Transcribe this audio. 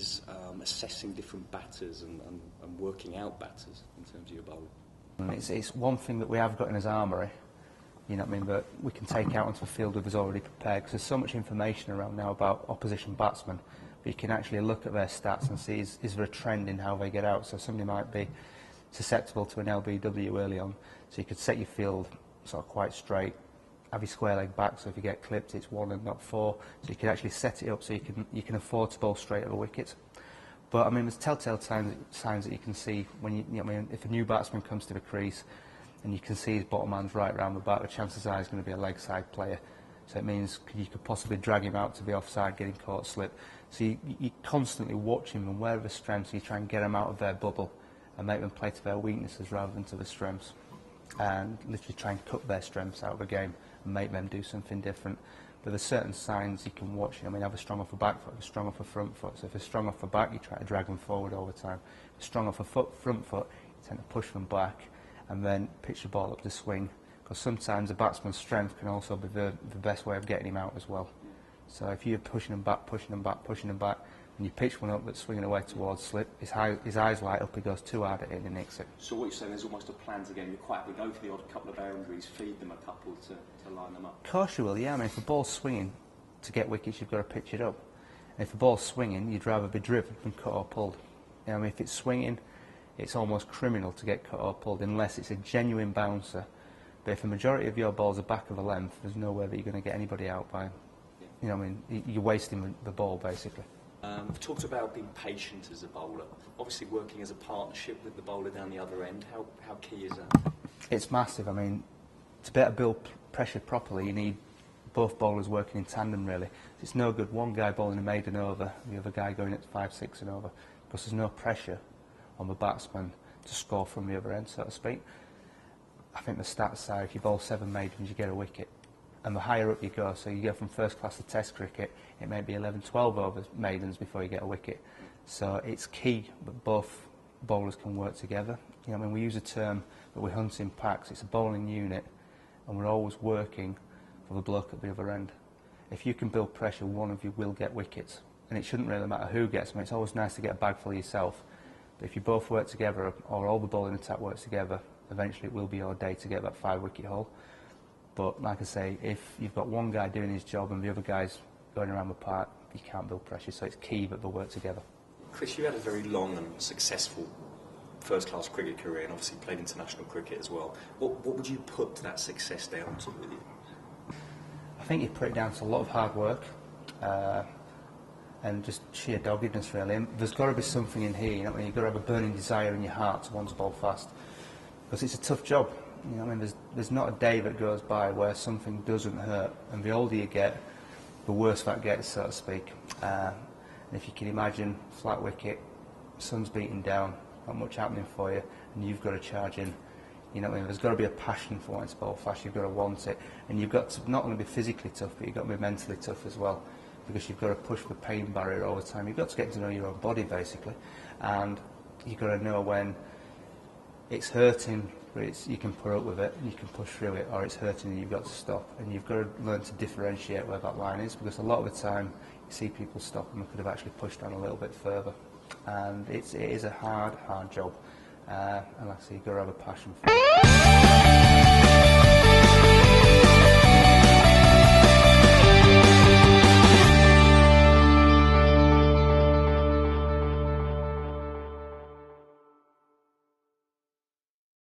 is assessing different batters and working out batters in terms of your bowling? It's one thing that we have got in his armoury, you know what I mean, that we can take out onto the field with us already prepared, because there's so much information around now about opposition batsmen, but you can actually look at their stats and see is there a trend in how they get out. So somebody might be susceptible to an LBW early on, so you could set your field sort of quite straight, have your square leg back, so if you get clipped it's 1 and not 4, so you can actually set it up so you can afford to bowl straight at the wicket. But I mean, there's telltale signs that you can see when you know what I mean, if a new batsman comes to the crease and you can see his bottom hand's right round the back, the chances are he's going to be a leg side player. So it means you could possibly drag him out to be offside, getting caught slip. So you constantly watch him, and where are the strengths, you try and get them out of their bubble and make them play to their weaknesses rather than to the strengths, and literally try and cut their strengths out of the game and make them do something different. But there's certain signs you can watch. I mean, have a strong off the back foot, have a strong off the front foot. So if they're strong off the back, you try to drag them forward all the time. If they're strong off the front foot, you tend to push them back and then pitch the ball up the swing. Because sometimes a batsman's strength can also be the best way of getting him out as well. So if you're pushing them back, pushing them back, pushing them back, and you pitch one up that's swinging away towards slip, his eyes light up, he goes too hard at it and he nicks it. So what you're saying, there's almost a plan to game. You're quite happy to go for the odd couple of boundaries, feed them a couple to line them up. Of course you will, yeah. I mean, if the ball's swinging to get wickets, you've got to pitch it up. And if the ball's swinging, you'd rather be driven than cut or pulled. You know, I mean, if it's swinging, it's almost criminal to get cut or pulled unless it's a genuine bouncer. But if the majority of your balls are back of the length, there's no way that you're going to get anybody out by, you know, I mean, you're wasting the ball basically. We've talked about being patient as a bowler. Obviously, working as a partnership with the bowler down the other end. How key is that? It's massive. I mean, to be able to build pressure properly, you need both bowlers working in tandem. Really, it's no good one guy bowling a maiden over, the other guy going at 5-6 and over, because there's no pressure on the batsman to score from the other end, so to speak. I think the stats say if you bowl 7 maidens, you get a wicket. And the higher up you go, so you go from first class to test cricket, it may be 11-12 over maidens before you get a wicket. So it's key that both bowlers can work together. You know, I mean, we use a term that we hunt in packs. It's a bowling unit, and we're always working for the bloke at the other end. If you can build pressure, one of you will get wickets. And it shouldn't really matter who gets them. It's always nice to get a bag full yourself. But if you both work together, or all the bowling attack works together, eventually it will be your day to get that 5-wicket haul. But like I say, if you've got one guy doing his job and the other guy's going around the park, you can't build pressure, so it's key that they'll work together. Chris, you had a very long and successful first-class cricket career and obviously played international cricket as well. What would you put that success down to with you? I think you put it down to a lot of hard work and just sheer doggedness, really. And there's got to be something in here, you know, you've got to have a burning desire in your heart to want to bowl fast, because it's a tough job. You know, I mean, there's not a day that goes by where something doesn't hurt, and the older you get, the worse that gets, so to speak. And if you can imagine, flat wicket, sun's beating down, not much happening for you, and you've got to charge in. You know what I mean? There's got to be a passion for wanting to bowl fast. You've got to want it, and you've got to not only be physically tough, but you've got to be mentally tough as well, because you've got to push the pain barrier all the time. You've got to get to know your own body basically, and you've got to know when it's hurting, but you can put up with it and you can push through it, or it's hurting and you've got to stop. And you've got to learn to differentiate where that line is, because a lot of the time you see people stop and they could have actually pushed on a little bit further. And it is a hard job, and like I say, you've got to have a passion for it.